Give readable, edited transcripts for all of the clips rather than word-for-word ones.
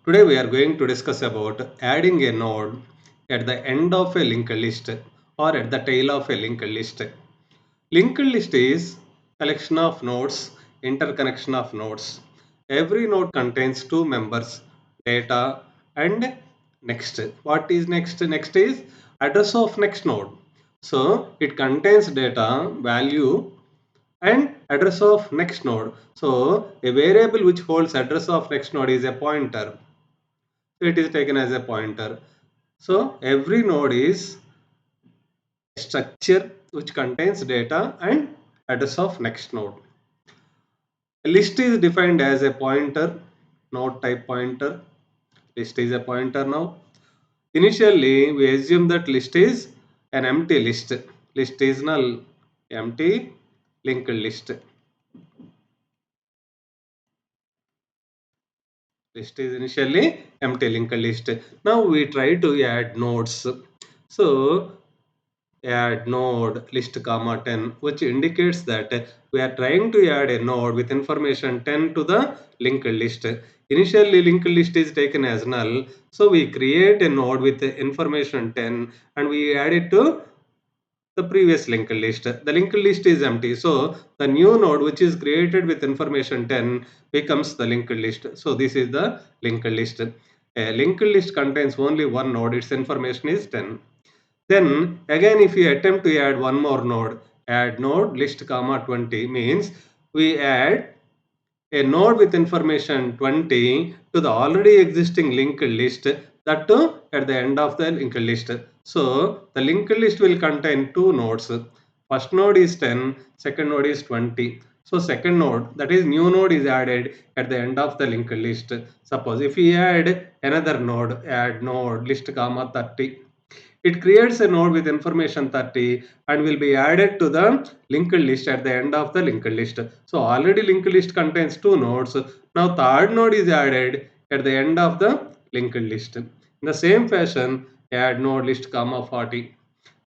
Today we are going to discuss about adding a node at the end of a linked list or at the tail of a linked list. Linked list is collection of nodes, interconnection of nodes. Every node contains two members, data and next. What is next? Next is address of next node. So it contains data, value and address of next node. So a variable which holds address of next node is a pointer. So it is taken as a pointer. So every node is a structure which contains data and address of next node. A list is defined as a pointer, node type pointer. List is a pointer now. Initially, we assume that list is an empty list. List is null, empty linked list. List is initially empty linked list. Now we try to add nodes. So add node list comma 10, which indicates that we are trying to add a node with information 10 to the linked list. Initially linked list is taken as null, so we create a node with information 10 and we add it to the previous linked list. The linked list is empty, so the new node which is created with information 10 becomes the linked list. So this is the linked list. A linked list contains only one node, its information is 10. Then again, if we attempt to add one more node, add node list comma 20 means we add a node with information 20 to the already existing linked list, that too at the end of the linked list. So the linked list will contain two nodes. First node is 10, second node is 20. So second node, that is new node, is added at the end of the linked list. Suppose if we add another node, add node list comma 30. It creates a node with information 30 and will be added to the linked list at the end of the linked list. So already linked list contains two nodes. Now third node is added at the end of the linked list. In the same fashion, add node list comma 40.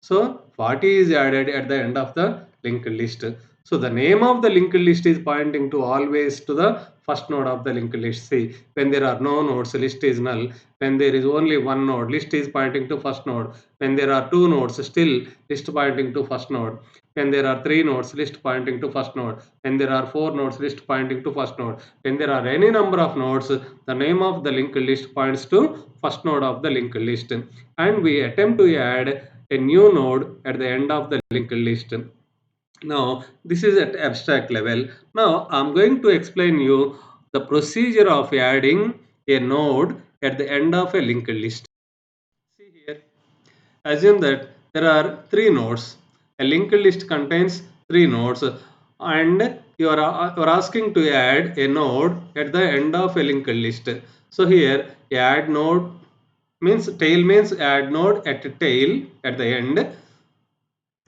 So 40 is added at the end of the linked list. So the name of the linked list is pointing to always to the first node of the linked list. See, when there are no nodes, list is null. When there is only one node, list is pointing to first node. When there are two nodes, still list pointing to first node. When there are three nodes, list pointing to first node. When there are four nodes, list pointing to first node. When there are any number of nodes, the name of the linked list points to first node of the linked list. And we attempt to add a new node at the end of the linked list. Now, this is at abstract level. Now, I'm going to explain you the procedure of adding a node at the end of a linked list. See here, assume that there are three nodes. A linked list contains three nodes and you are asking to add a node at the end of a linked list. So here, add node means tail means add node at tail at the end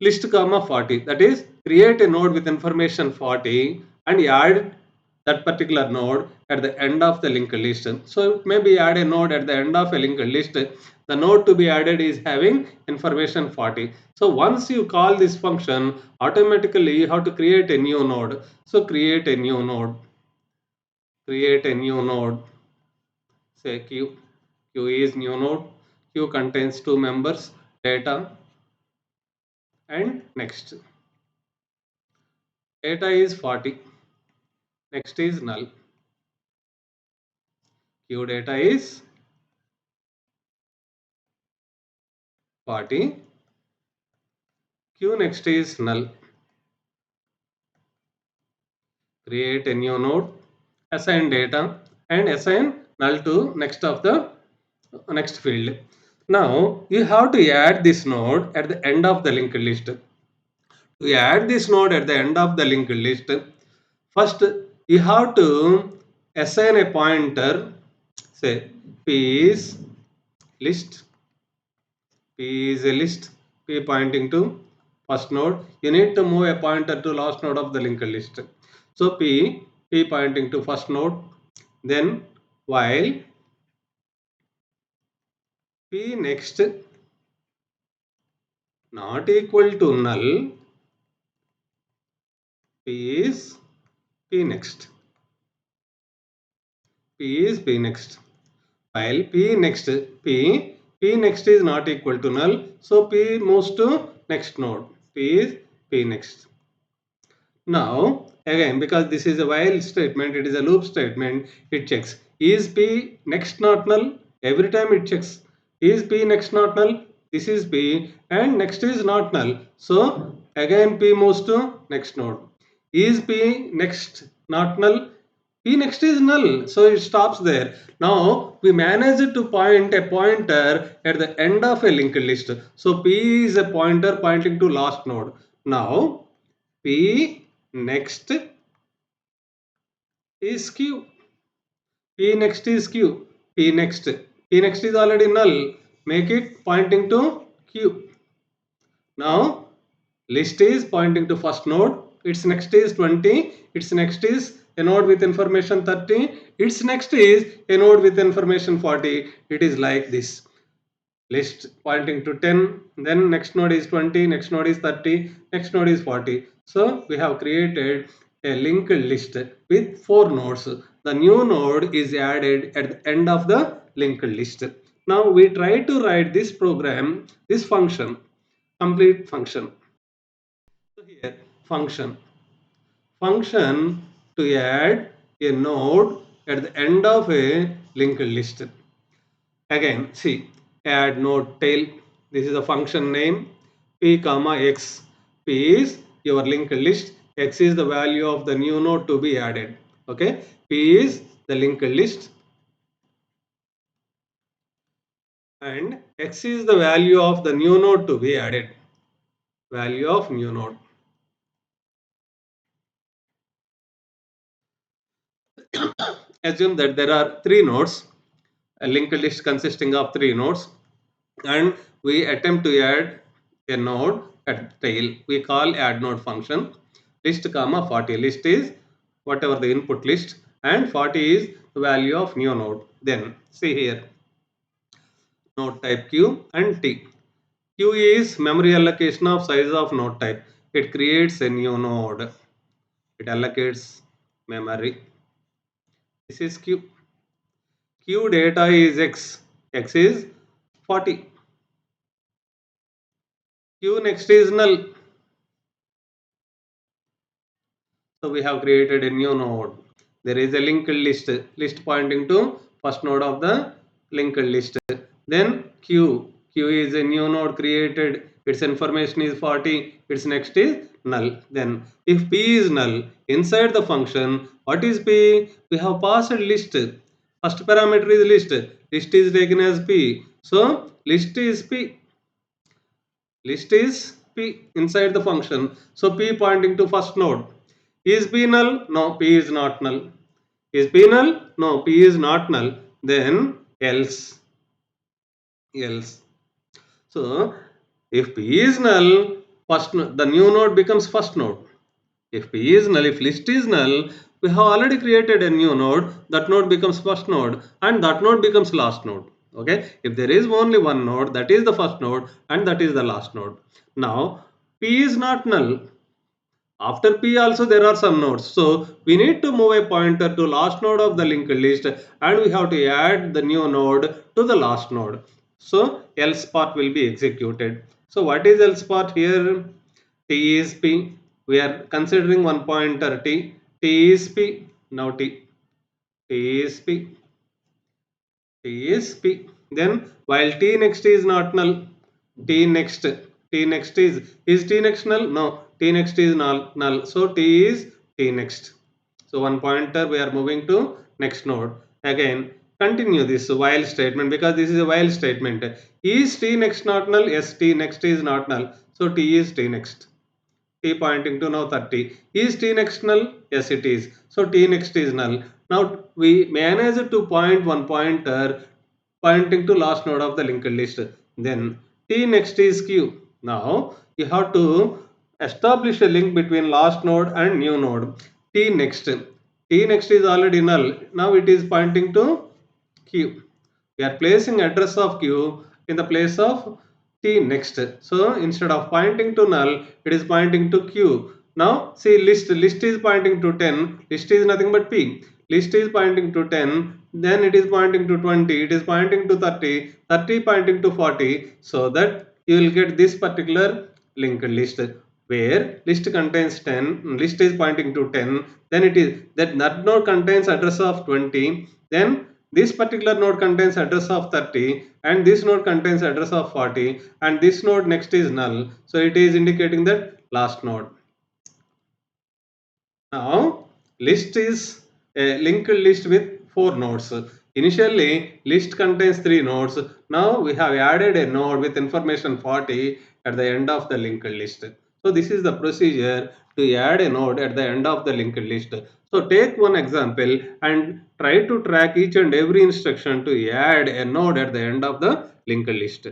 list comma 40, that is create a node with information 40 and add that particular node at the end of the linked list. So maybe add a node at the end of a linked list. The node to be added is having information 40. So once you call this function, automatically you have to create a new node. So create a new node. Create a new node. Say q. Q is new node. Q contains two members, data and next. Data is 40. Next is null. Q data is 40. Q next is null. Create a new node, assign data and assign null to next of the next field. Now you have to add this node at the end of the linked list. To add this node at the end of the linked list, first you have to assign a pointer, say P is list. P is a list, P pointing to first node. You need to move a pointer to last node of the linked list. So P pointing to first node. Then while P next not equal to null, P is P next. P is P next. while p next is not equal to null, so p moves to next node. P is p next. Now again, because this is a while statement, it is a loop statement, it checks is p next not null. Every time it checks is p next not null, this is p and next is not null, so again p moves to next node. Is p next not null? P next is null, so it stops there. Now we managed to point a pointer at the end of a linked list. So P is a pointer pointing to last node. Now P next is Q. P next is Q. P next. P next is already null. Make it pointing to Q. Now list is pointing to first node. Its next is 20. Its next is a node with information 30. Its next is a node with information 40. It is like this. List pointing to 10, then next node is 20, next node is 30, next node is 40. So we have created a linked list with 4 nodes. The new node is added at the end of the linked list. Now we try to write this program, this function, complete function. So here function to add a node at the end of a linked list. Again, see, add node tail. This is a function name p comma x. P is your linked list. X is the value of the new node to be added. Okay, p is the linked list, and x is the value of the new node to be added. Value of new node. Assume that there are 3 nodes, a linked list consisting of 3 nodes, and we attempt to add a node at tail. We call add node function. List comma 40. List is whatever the input list, and 40 is the value of new node. Then see here, node type Q and T. Q is memory allocation of size of node type. It creates a new node. It allocates memory. This is Q. Q data is X. X is 40. Q next is null. So we have created a new node. There is a linked list pointing to first node of the linked list. Then Q is a new node created. Its information is 40. Its next is null. Then if P is null, inside the function, what is P? We have passed list. First parameter is list. List is taken as P. So list is P. List is P inside the function. So P pointing to first node. Is P null? No, P is not null. Is P null? No, P is not null. Then else. So if P is null, the new node becomes first node. If P is null, if list is null, we have already created a new node. That node becomes first node, and that node becomes last node. Okay, if there is only one node, that is the first node and that is the last node. Now P is not null. After P also there are some nodes. So we need to move a pointer to last node of the linked list, and we have to add the new node to the last node. So else part will be executed. So what is else part here? T is P. We are considering one pointer T. T is P. Now T is P. T is P. Then while T next is not null, T next is T next null? No, T next is null. So T is T next. So one pointer we are moving to next node. Again continue this while statement, because this is a while statement. Is T next not null? Yes, T next is not null. So T is T next. T pointing to now 30. Is T next null? Yes, it is. So T next is null. Now we managed to point one pointer pointing to last node of the linked list. Then T next is Q. Now you have to establish a link between last node and new node. T next. T next is already null. Now it is pointing to Q. We are placing address of Q in the place of T next. So instead of pointing to null, it is pointing to Q. Now see list is pointing to 10. List is nothing but P. list is pointing to 10, then it is pointing to 20, it is pointing to 30, 30 pointing to 40, so that you will get this particular linked list where list contains 10, list is pointing to 10, then it is that node contains address of 20, then this particular node contains address of 30 and this node contains address of 40 and this node next is null, so it is indicating that last node. Now list is a linked list with 4 nodes. Initially list contains 3 nodes. Now we have added a node with information 40 at the end of the linked list. So this is the procedure to add a node at the end of the linked list. So take one example and try to track each and every instruction to add a node at the end of the linked list.